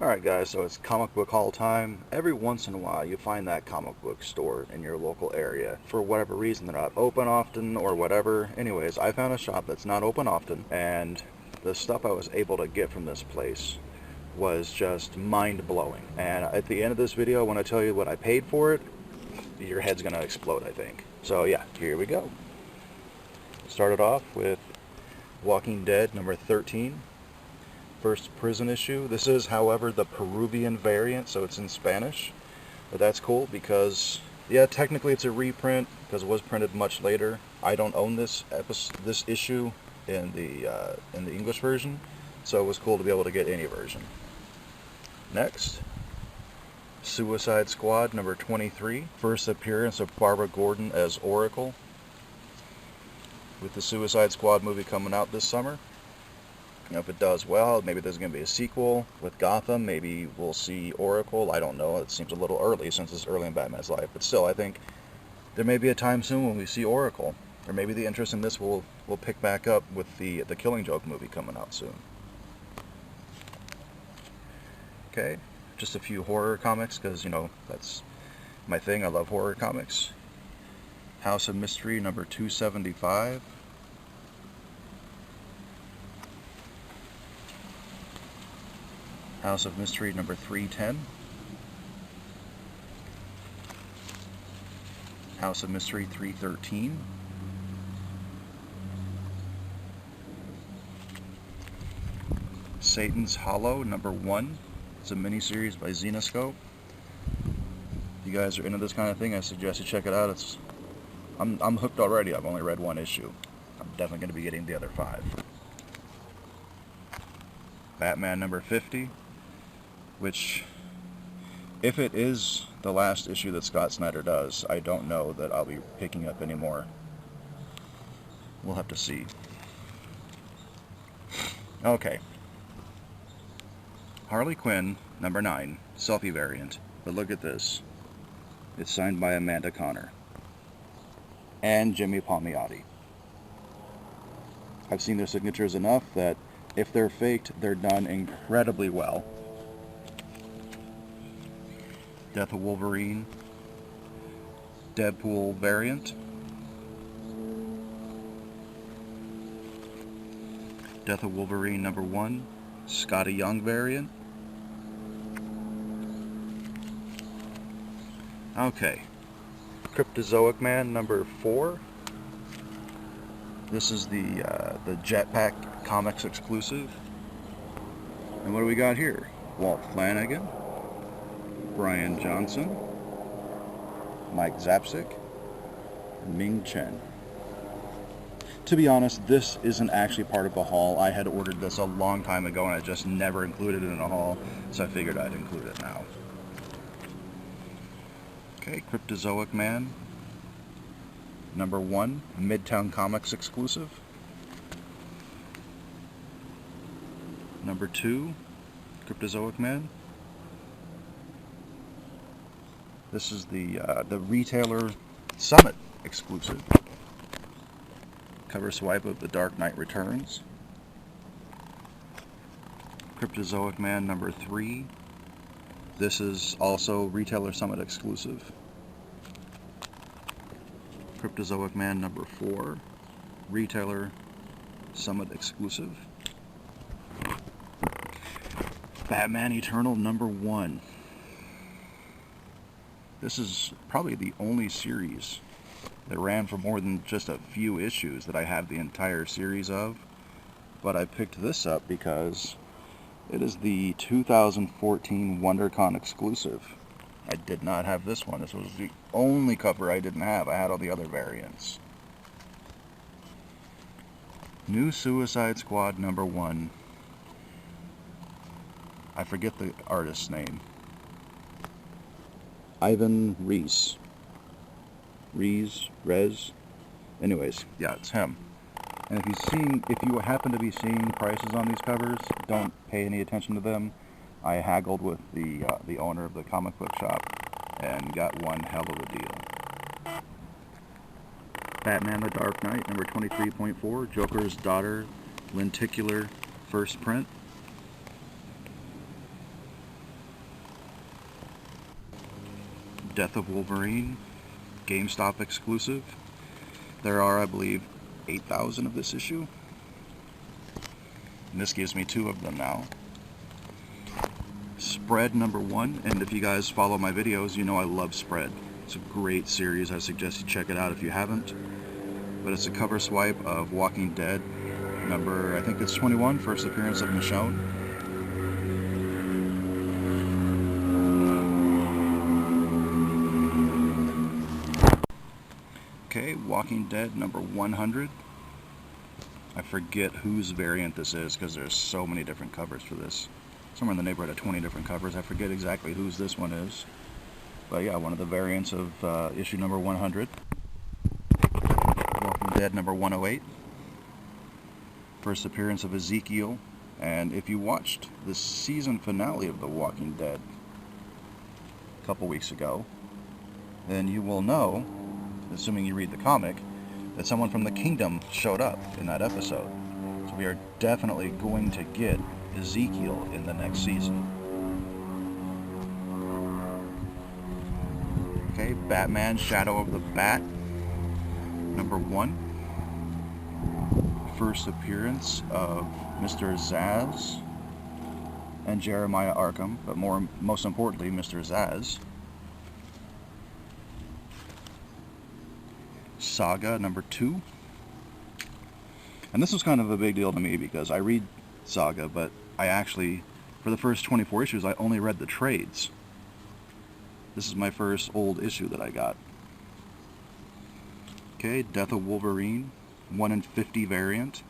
Alright guys, so it's comic book haul time. Every once in a while you find that comic book store in your local area. For whatever reason they're not open often or whatever. Anyways, I found a shop that's not open often, and the stuff I was able to get from this place was just mind-blowing. And at the end of this video, when I tell you what I paid for it, your head's gonna explode, I think. So yeah, here we go. Started off with Walking Dead number 13. First prison issue. This is, however, the Peruvian variant, so it's in Spanish. But that's cool because, yeah, technically it's a reprint because it was printed much later. I don't own this issue in the English version, so it was cool to be able to get any version. Next, Suicide Squad number 23. First appearance of Barbara Gordon as Oracle. With the Suicide Squad movie coming out this summer. You know, if it does well, maybe there's going to be a sequel with Gotham. Maybe we'll see Oracle. I don't know. It seems a little early since it's early in Batman's life. But still, I think there may be a time soon when we see Oracle. Or maybe the interest in this will pick back up with the Killing Joke movie coming out soon. Okay, just a few horror comics because, you know, that's my thing. I love horror comics. House of Mystery number 275. House of Mystery number 310. House of Mystery 313. Satan's Hollow number 1. It's a miniseries by Zenoscope. If you guys are into this kind of thing, I suggest you check it out. I'm hooked already. I've only read one issue. I'm definitely going to be getting the other 5. Batman number 50. Which, if it is the last issue that Scott Snyder does, I don't know that I'll be picking up anymore. We'll have to see. Okay. Harley Quinn, number 9, selfie variant. But look at this. It's signed by Amanda Conner. And Jimmy Palmiotti. I've seen their signatures enough that if they're faked, they're done incredibly well. Death of Wolverine, Deadpool variant, Death of Wolverine number 1, Scotty Young variant. Okay, Cryptozoic Man number 4. This is the Jetpack Comics exclusive. And what do we got here? Walt Flanagan, Brian Johnson, Mike Zapsik, and Ming Chen. To be honest, this isn't actually part of the haul. I had ordered this a long time ago and I just never included it in a haul, so I figured I'd include it now. Okay, Cryptozoic Man, number 1, Midtown Comics exclusive. Number 2, Cryptozoic Man. This is the Retailer Summit exclusive. Cover swipe of The Dark Knight Returns. Cryptozoic Man number 3. This is also Retailer Summit exclusive. Cryptozoic Man number 4. Retailer Summit exclusive. Batman Eternal number 1. This is probably the only series that ran for more than just a few issues that I have the entire series of. But I picked this up because it is the 2014 WonderCon exclusive. I did not have this one. This was the only cover I didn't have. I had all the other variants. New Suicide Squad number 1. I forget the artist's name. Ivan Reis. Anyways, yeah, it's him. And if you happen to be seeing prices on these covers, don't pay any attention to them. I haggled with the owner of the comic book shop and got one hell of a deal. Batman the Dark Knight, number 23.4, Joker's Daughter, lenticular first print. Death of Wolverine, GameStop exclusive. There are, I believe, 8,000 of this issue. And this gives me 2 of them now. Spread number 1, and if you guys follow my videos, you know I love Spread. It's a great series. I suggest you check it out if you haven't. But it's a cover swipe of Walking Dead number, I think it's 21, first appearance of Michonne. Okay, Walking Dead number 100. I forget whose variant this is because there's so many different covers for this. Somewhere in the neighborhood of 20 different covers. I forget exactly whose this one is. But yeah, one of the variants of issue number 100. Walking Dead number 108. First appearance of Ezekiel. And if you watched the season finale of The Walking Dead a couple weeks ago, then you will know, assuming you read the comic, that someone from the kingdom showed up in that episode. So we are definitely going to get Ezekiel in the next season. Okay, Batman Shadow of the Bat, number 1. First appearance of Mr. Zsasz and Jeremiah Arkham, but most importantly, Mr. Zsasz. Saga number 2. And this was kind of a big deal to me because I read Saga, but I actually, for the first 24 issues, I only read the trades. This is my first old issue that I got. Okay, Death of Wolverine, 1 in 50 variant.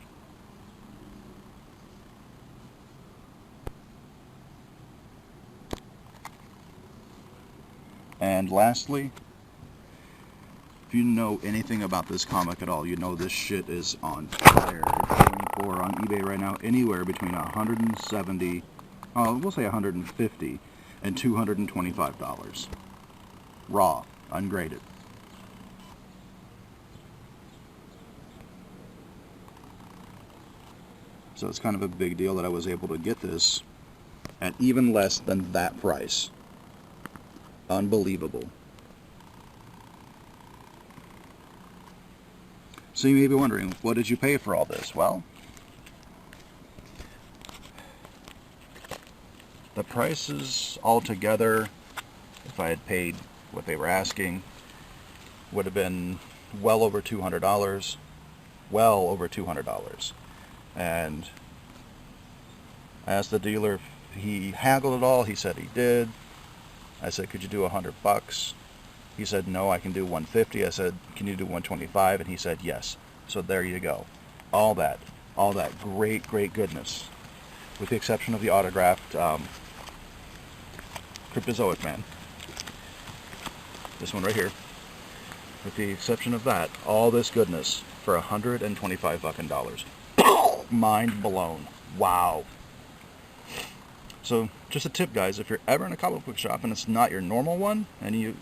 And lastly, if you know anything about this comic at all, you know this shit is on fire. It's going for on eBay right now anywhere between 170, we'll say 150 and $225. Raw, ungraded. So it's kind of a big deal that I was able to get this at even less than that price. Unbelievable. So you may be wondering, what did you pay for all this? Well, the prices altogether, if I had paid what they were asking, would have been well over $200. Well over $200. And I asked the dealer if he haggled it all. He said he did. I said, could you do $100? He said, no, I can do 150. I said, can you do 125? And he said, yes. So there you go. All that great goodness, with the exception of the autographed Cryptozoic Man. This one right here. With the exception of that, all this goodness for $125 fucking dollars. Mind blown. Wow. So, just a tip, guys, if you're ever in a comic book shop and it's not your normal one, and you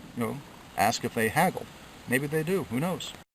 ask if they haggle. Maybe they do. Who knows?